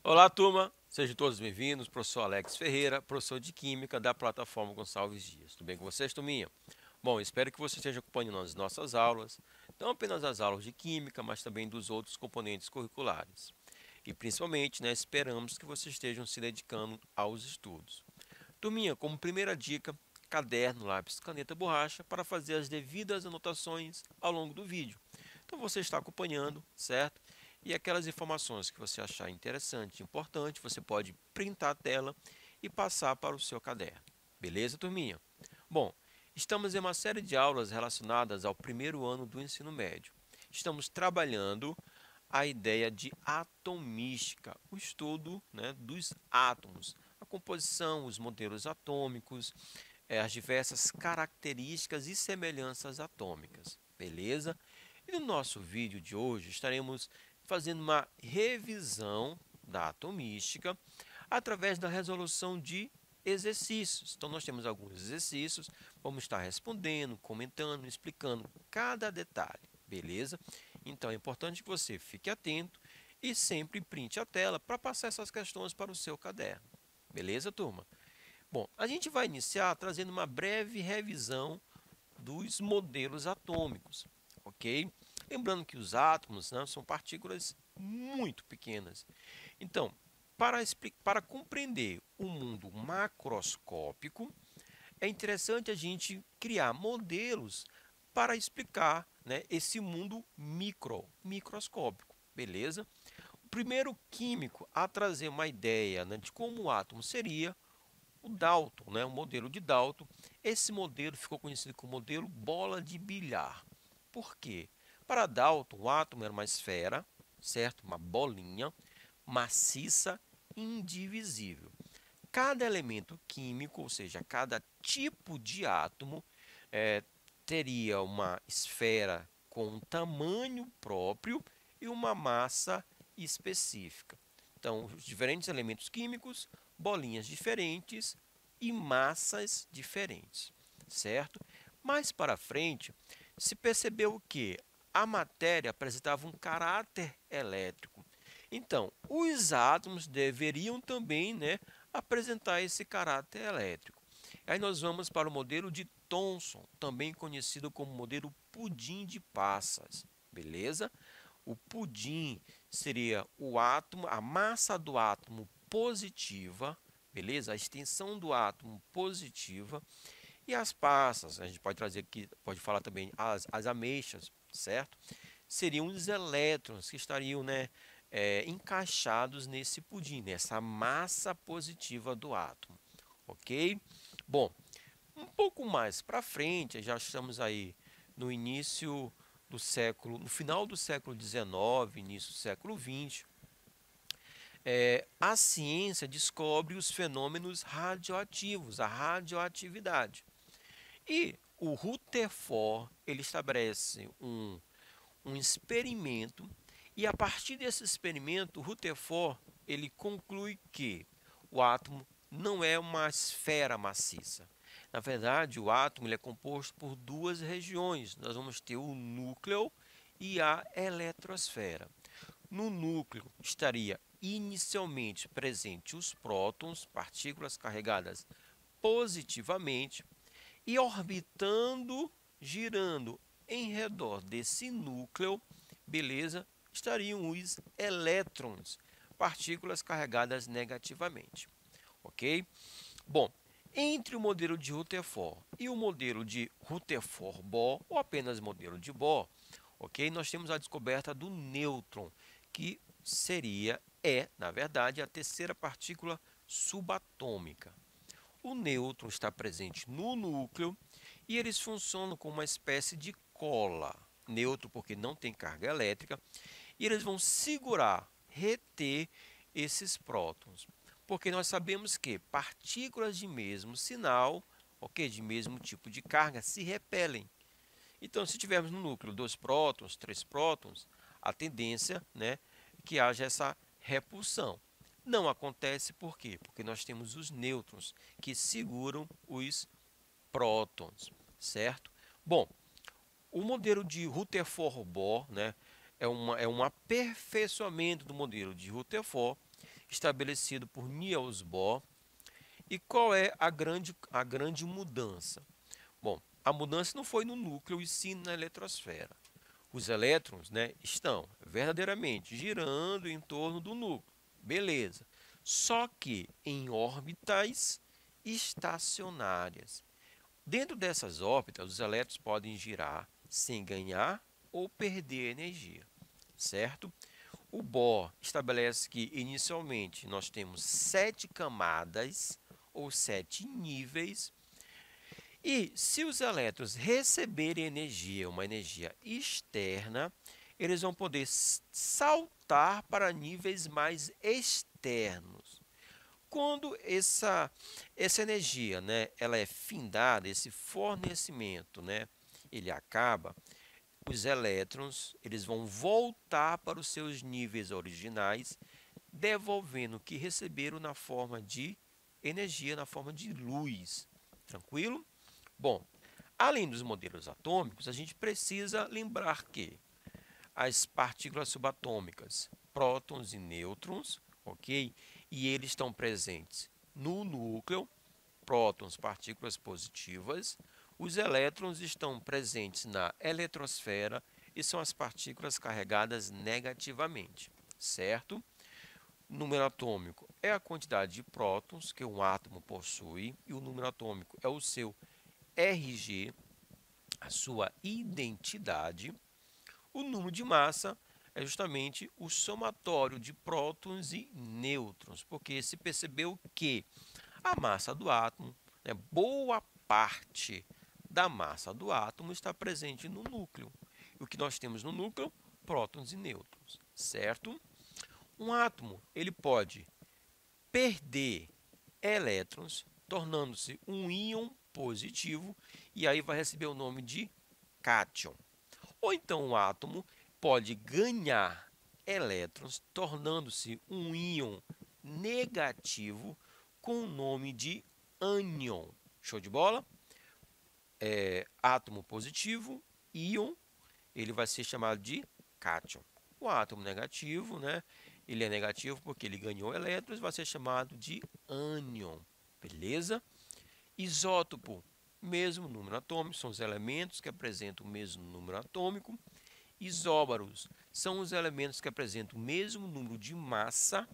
Olá, turma! Sejam todos bem-vindos. Professor Alex Ferreira, professor de Química da plataforma Gonçalves Dias. Tudo bem com vocês, turminha? Bom, espero que você esteja acompanhando as nossas aulas, não apenas as aulas de Química, mas também dos outros componentes curriculares. E principalmente, esperamos que vocês estejam se dedicando aos estudos. Turminha, como primeira dica, caderno, lápis, caneta, borracha, para fazer as devidas anotações ao longo do vídeo. Então você está acompanhando, certo? E aquelas informações que você achar interessante e importante, você pode printar a tela e passar para o seu caderno. Beleza, turminha? Bom, estamos em uma série de aulas relacionadas ao primeiro ano do ensino médio. Estamos trabalhando a ideia de atomística, o estudo dos átomos, a composição, os modelos atômicos, as diversas características e semelhanças atômicas. Beleza? E no nosso vídeo de hoje estaremos fazendo uma revisão da atomística através da resolução de exercícios. Então, nós temos alguns exercícios, vamos estar respondendo, comentando, explicando cada detalhe, beleza? Então, é importante que você fique atento e sempre printe a tela para passar essas questões para o seu caderno, beleza, turma? Bom, a gente vai iniciar trazendo uma breve revisão dos modelos atômicos, ok? Lembrando que os átomos são partículas muito pequenas. Então, para compreender o mundo macroscópico, é interessante a gente criar modelos para explicar esse mundo microscópico, beleza? O primeiro químico a trazer uma ideia de como o átomo seria o Dalton, o modelo de Dalton. Esse modelo ficou conhecido como modelo bola de bilhar. Por quê? Para Dalton, o átomo era uma esfera, certo? Uma bolinha maciça, indivisível. Cada elemento químico, ou seja, cada tipo de átomo, teria uma esfera com um tamanho próprio e uma massa específica. Então, os diferentes elementos químicos, bolinhas diferentes e massas diferentes, certo? Mais para frente, se percebeu que a matéria apresentava um caráter elétrico. Então, os átomos deveriam também apresentar esse caráter elétrico. Aí nós vamos para o modelo de Thomson, também conhecido como modelo pudim de passas, beleza? O pudim seria o átomo, a massa do átomo positiva, beleza? A extensão do átomo positiva. E as passas, a gente pode trazer aqui, pode falar também as ameixas, certo? Seriam os elétrons que estariam encaixados nesse pudim, nessa massa positiva do átomo, ok? Bom, um pouco mais para frente, já estamos aí no início do século, no final do século XIX, início do século XX, a ciência descobre os fenômenos radioativos, a radioatividade. E o Rutherford, ele estabelece um experimento, e a partir desse experimento, o Rutherford, ele conclui que o átomo não é uma esfera maciça. Na verdade, o átomo ele é composto por duas regiões. Nós vamos ter o núcleo e a eletrosfera. No núcleo estaria inicialmente presente os prótons, partículas carregadas positivamente, e orbitando, girando em redor desse núcleo, beleza, estariam os elétrons, partículas carregadas negativamente, ok? Bom, entre o modelo de Rutherford e o modelo de Rutherford-Bohr, ou apenas modelo de Bohr, ok? Nós temos a descoberta do nêutron, que na verdade, a terceira partícula subatômica. O nêutron está presente no núcleo e eles funcionam como uma espécie de cola. Neutro porque não tem carga elétrica, e eles vão segurar, reter esses prótons. Porque nós sabemos que partículas de mesmo sinal, ok, de mesmo tipo de carga, se repelem. Então, se tivermos no núcleo 2 prótons, 3 prótons, a tendência é que haja essa repulsão. Não acontece por quê? Porque nós temos os nêutrons que seguram os prótons, certo? Bom, o modelo de Rutherford-Bohr, né, é um aperfeiçoamento do modelo de Rutherford estabelecido por Niels Bohr. E qual é a grande mudança? Bom, a mudança não foi no núcleo e sim na eletrosfera. Os elétrons, né, estão verdadeiramente girando em torno do núcleo. Beleza. Só que em órbitas estacionárias. Dentro dessas órbitas, os elétrons podem girar sem ganhar ou perder energia, certo? O Bohr estabelece que inicialmente nós temos 7 camadas ou 7 níveis. E se os elétrons receberem energia, uma energia externa, eles vão poder saltar para níveis mais externos. Quando essa energia, né, ela é findada, esse fornecimento, né, ele acaba, os elétrons eles vão voltar para os seus níveis originais, devolvendo o que receberam na forma de energia, na forma de luz. Tranquilo? Bom, além dos modelos atômicos, a gente precisa lembrar que as partículas subatômicas, prótons e nêutrons, ok? E eles estão presentes no núcleo, prótons, partículas positivas. Os elétrons estão presentes na eletrosfera e são as partículas carregadas negativamente, certo? O número atômico é a quantidade de prótons que um átomo possui e o número atômico é o seu RG, a sua identidade. O número de massa é justamente o somatório de prótons e nêutrons, porque se percebeu que a massa do átomo, né, boa parte da massa do átomo está presente no núcleo. E o que nós temos no núcleo? Prótons e nêutrons, certo? Um átomo ele pode perder elétrons, tornando-se um íon positivo, e aí vai receber o nome de cátion. Ou então o átomo pode ganhar elétrons, tornando-se um íon negativo com o nome de ânion. Show de bola? Átomo positivo, íon, ele vai ser chamado de cátion. O átomo negativo, né? Ele é negativo porque ele ganhou elétrons, vai ser chamado de ânion. Beleza? Isótopo, mesmo número atômico, são os elementos que apresentam o mesmo número atômico. Isóbaros são os elementos que apresentam o mesmo número de massa.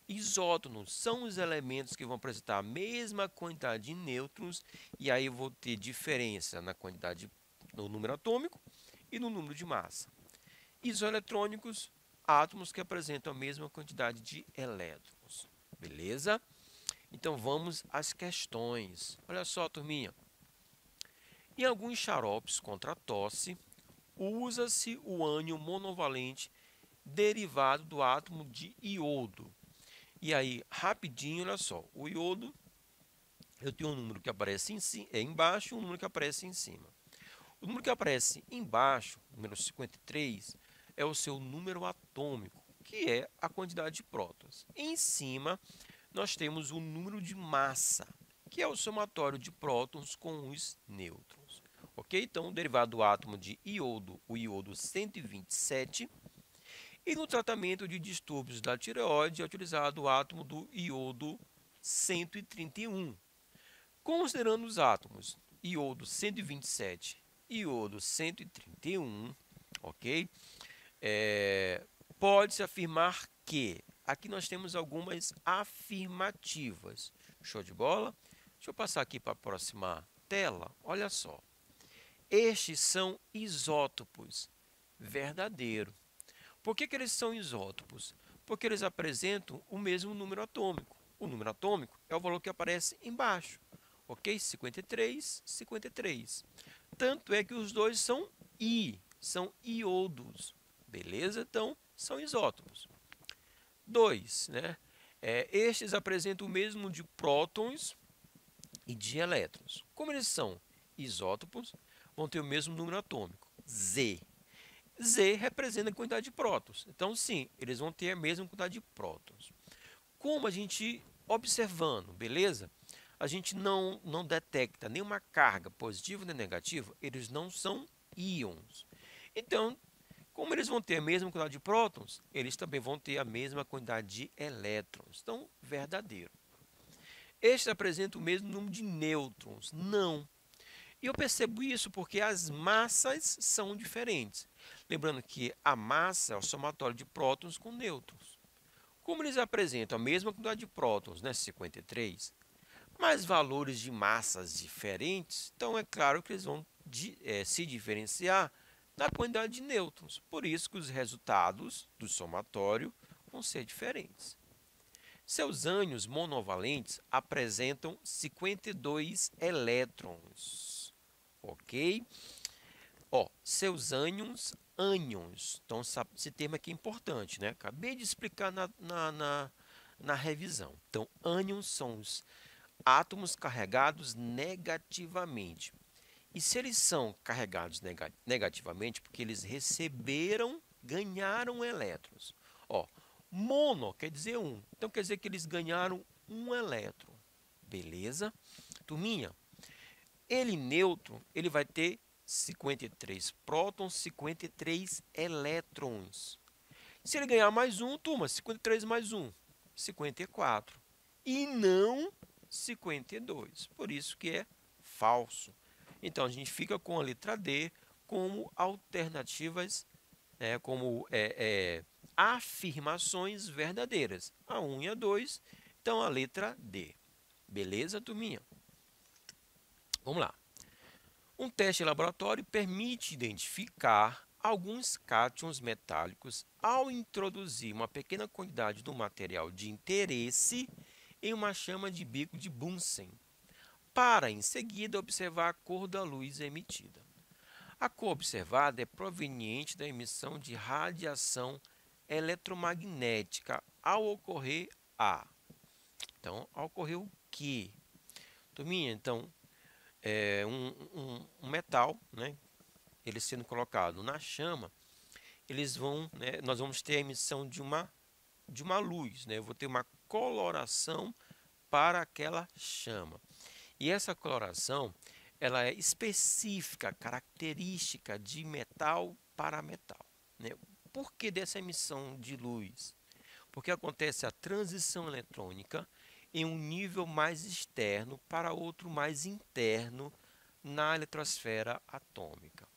Isótonos são os elementos que vão apresentar a mesma quantidade de nêutrons, e aí eu vou ter diferença na quantidade no número atômico e no número de massa. Isoeletrônicos, átomos que apresentam a mesma quantidade de elétrons. Beleza? Então vamos às questões. Olha só, turminha. Em alguns xaropes contra a tosse, usa-se o ânion monovalente derivado do átomo de iodo. E aí, rapidinho, olha só. O iodo, eu tenho um número que aparece embaixo e um número que aparece em cima. O número que aparece embaixo, número 53, é o seu número atômico, que é a quantidade de prótons. Em cima, nós temos o número de massa, que é o somatório de prótons com os nêutrons. Ok? Então, derivado do átomo de iodo, o iodo 127. E no tratamento de distúrbios da tireoide é utilizado o átomo do iodo 131. Considerando os átomos iodo 127 e iodo 131, ok? Pode-se afirmar que, aqui nós temos algumas afirmativas. Show de bola? Deixa eu passar aqui para a próxima tela. Olha só. Estes são isótopos verdadeiros. Por que eles são isótopos? Porque eles apresentam o mesmo número atômico. O número atômico é o valor que aparece embaixo. Ok? 53, 53. Tanto é que os dois são são iodos. Beleza? Então, são isótopos. 2, né? Estes apresentam o mesmo número de prótons e de elétrons. Como eles são isótopos, vão ter o mesmo número atômico, Z. Z representa a quantidade de prótons. Então, sim, eles vão ter a mesma quantidade de prótons. como a gente observando, beleza? A gente não detecta nenhuma carga positiva nem negativa, eles não são íons. Então, como eles vão ter a mesma quantidade de prótons, eles também vão ter a mesma quantidade de elétrons. Então, verdadeiro. Estes apresentam o mesmo número de nêutrons? Não. E eu percebo isso porque as massas são diferentes. Lembrando que a massa é o somatório de prótons com nêutrons. Como eles apresentam a mesma quantidade de prótons, né, 53, mas valores de massas diferentes, então é claro que eles vão se diferenciar da quantidade de nêutrons. Por isso que os resultados do somatório vão ser diferentes. Seus ânions monovalentes apresentam 52 elétrons, ok? Seus ânions. Então, esse termo aqui é importante, né? Acabei de explicar na revisão. Então, ânions são os átomos carregados negativamente. E se eles são carregados negativamente, porque eles ganharam elétrons. Mono quer dizer um. Então, quer dizer que eles ganharam um elétron. Beleza? Turminha, ele neutro, ele vai ter 53 prótons, 53 elétrons. Se ele ganhar mais um, turma, 53 mais 1, 54. E não 52. Por isso que é falso. Então, a gente fica com a letra D como alternativas, né, como afirmações verdadeiras. A 1 e a 2, então a letra D. Beleza, turminha? Vamos lá. Um teste em laboratório permite identificar alguns cátions metálicos ao introduzir uma pequena quantidade do material de interesse em uma chama de bico de Bunsen, para, em seguida, observar a cor da luz emitida. A cor observada é proveniente da emissão de radiação eletromagnética ao ocorrer Então, ao ocorrer o quê? Turminha, então, um metal, né, ele sendo colocado na chama, nós vamos ter a emissão de uma luz, né? Eu vou ter uma coloração para aquela chama. E essa coloração, ela é específica, característica de metal para metal, né? Por que dessa emissão de luz? Porque acontece a transição eletrônica em um nível mais externo para outro mais interno na eletrosfera atômica.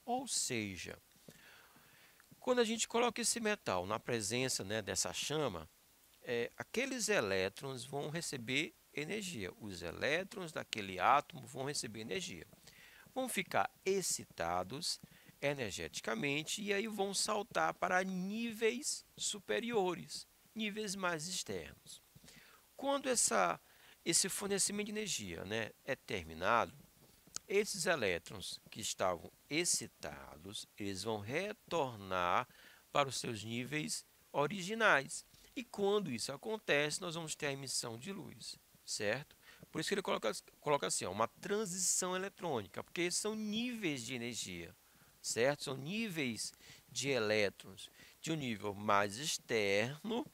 Ou seja, quando a gente coloca esse metal na presença, né, dessa chama, aqueles elétrons vão receber energia. Os elétrons daquele átomo vão receber energia. Vão ficar excitados energeticamente e aí vão saltar para níveis superiores, níveis mais externos. Quando esse fornecimento de energia, né, é terminado, esses elétrons que estavam excitados, eles vão retornar para os seus níveis originais. E quando isso acontece, nós vamos ter a emissão de luz, certo? Por isso que ele coloca assim, uma transição eletrônica, porque são níveis de energia, certo? São níveis de elétrons de um nível mais externo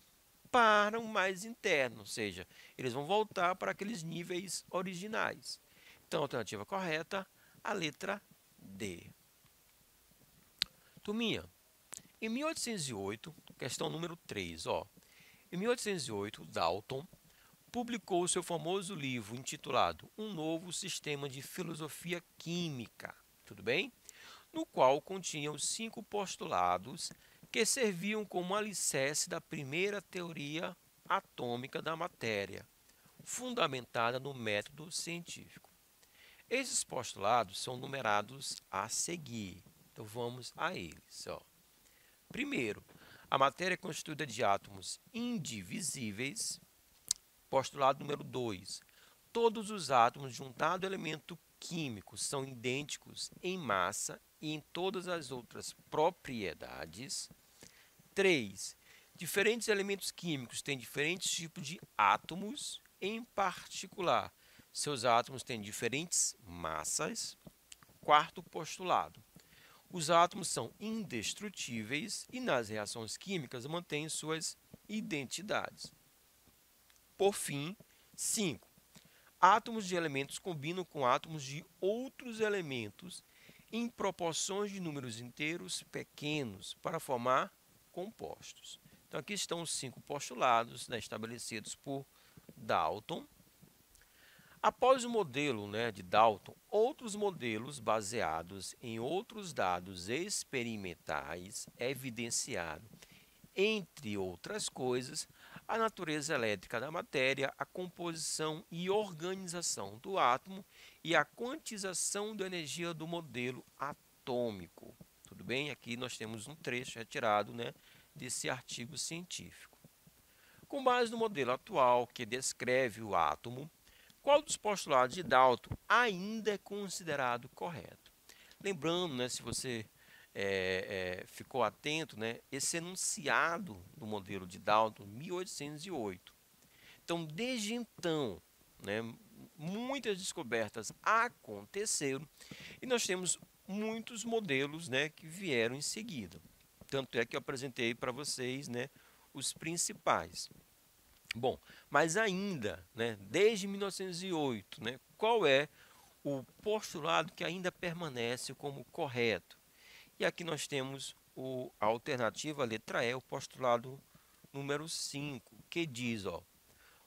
para um mais interno, ou seja, eles vão voltar para aqueles níveis originais. Então, a alternativa correta, a letra D. Turminha, em 1808, questão número 3, em 1808, Dalton publicou seu famoso livro intitulado Um Novo Sistema de Filosofia Química, tudo bem? No qual continha os 5 postulados que serviam como alicerce da primeira teoria atômica da matéria, fundamentada no método científico. Esses postulados são numerados a seguir. Então, vamos a eles. Primeiro, a matéria é constituída de átomos indivisíveis. Postulado número 2. Todos os átomos de um dado elemento químico são idênticos em massa e em todas as outras propriedades. 3. Diferentes elementos químicos têm diferentes tipos de átomos, em particular, seus átomos têm diferentes massas. Quarto postulado. Os átomos são indestrutíveis e nas reações químicas mantêm suas identidades. por fim, 5. Átomos de elementos combinam com átomos de outros elementos em proporções de números inteiros pequenos para formar compostos. Então, aqui estão os 5 postulados, né, estabelecidos por Dalton. Após o modelo, né, de Dalton, outros modelos baseados em outros dados experimentais evidenciaram, entre outras coisas, a natureza elétrica da matéria, a composição e organização do átomo e a quantização da energia do modelo atômico. Tudo bem? Aqui nós temos um trecho retirado, né, desse artigo científico. Com base no modelo atual que descreve o átomo, qual dos postulados de Dalton ainda é considerado correto? Lembrando, né, se você ficou atento, né, esse enunciado do modelo de Dalton, 1808. Então, desde então, né, muitas descobertas aconteceram e nós temos muitos modelos, né, que vieram em seguida. Tanto é que eu apresentei para vocês, né, os principais. Bom, mas ainda, né, desde 1908, né, qual é o postulado que ainda permanece como correto? E aqui nós temos a alternativa, a letra E, o postulado número 5, que diz, ó,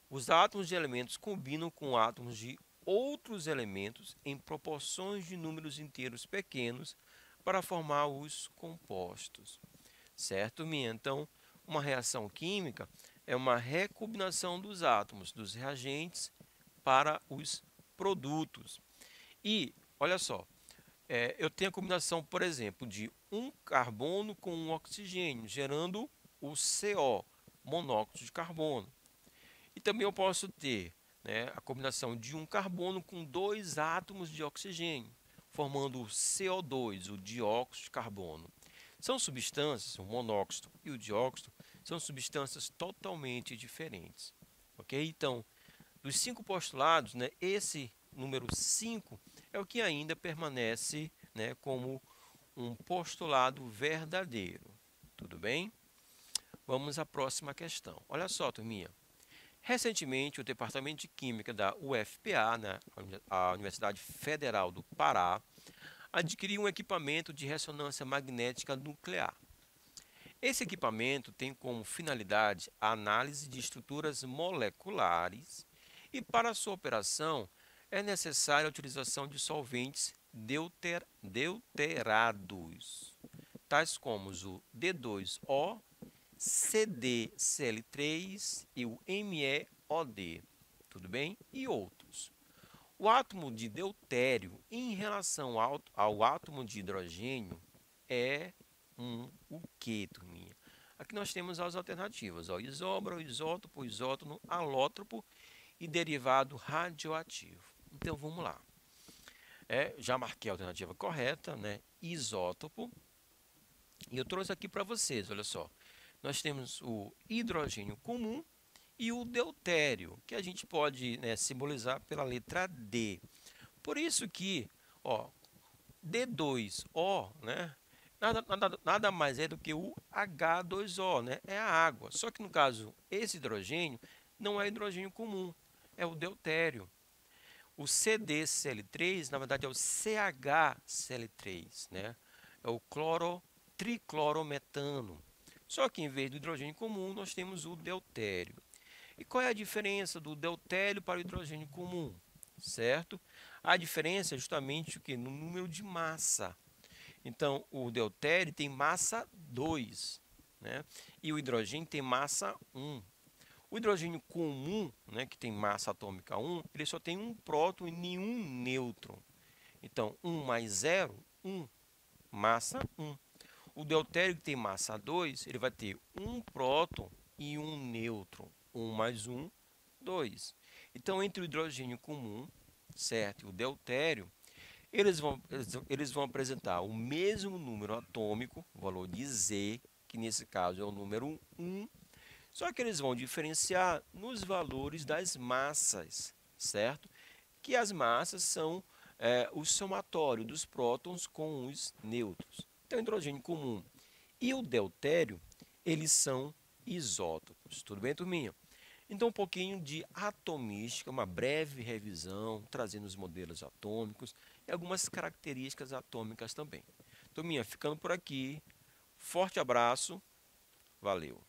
os átomos de elementos combinam com átomos de outros elementos em proporções de números inteiros pequenos para formar os compostos. Certo, minha? Então, uma reação química é uma recombinação dos átomos, dos reagentes, para os produtos. E, olha só, eu tenho a combinação, por exemplo, de um carbono com um oxigênio, gerando o CO, monóxido de carbono. E também eu posso ter, né, a combinação de um carbono com 2 átomos de oxigênio, formando o CO2, o dióxido de carbono. São substâncias, o monóxido e o dióxido, são substâncias totalmente diferentes. Ok? Então, dos 5 postulados, né, esse número 5 é o que ainda permanece, né, como um postulado verdadeiro. Tudo bem? Vamos à próxima questão. Olha só, turminha. Recentemente, o Departamento de Química da UFPA, né, a Universidade Federal do Pará, adquiriu um equipamento de ressonância magnética nuclear. Esse equipamento tem como finalidade a análise de estruturas moleculares e, para sua operação, é necessária a utilização de solventes deuterados, tais como o D2O, CdCl3 e o MEOD, tudo bem? E outros. O átomo de deutério, em relação ao átomo de hidrogênio, é o que, turminha? Aqui nós temos as alternativas, ó, isobro, isótopo, isótono, alótropo e derivado radioativo. Então, vamos lá. Já marquei a alternativa correta, né? Isótopo. E eu trouxe aqui para vocês, olha só. Nós temos o hidrogênio comum e o deutério, que a gente pode, né, simbolizar pela letra D. Por isso que, ó, D2O, né, nada mais é do que o H2O, né, é a água. Só que no caso, esse hidrogênio não é hidrogênio comum, é o deutério. O CdCl3, na verdade, é o CHCl3, né, é o triclorometano. Só que em vez do hidrogênio comum, nós temos o deutério. E qual é a diferença do deutério para o hidrogênio comum? Certo? A diferença é justamente o que? No número de massa. Então, o deutério tem massa 2, né? E o hidrogênio tem massa 1. O hidrogênio comum, né, que tem massa atômica 1, ele só tem um próton e nenhum nêutron. Então, 1 mais 0, 1. Massa 1. O deutério, que tem massa 2, ele vai ter um próton e um nêutron. 1 mais 1, 2. Então, entre o hidrogênio comum, certo, e o deutério, eles vão apresentar o mesmo número atômico, o valor de Z, que nesse caso é o número 1, só que eles vão diferenciar nos valores das massas, certo? Que as massas são o somatório dos prótons com os nêutrons. Então, o hidrogênio comum e o deutério, eles são isótopos. Tudo bem, turminha? Então, um pouquinho de atomística, uma breve revisão, trazendo os modelos atômicos e algumas características atômicas também. Turminha, ficando por aqui. Forte abraço. Valeu.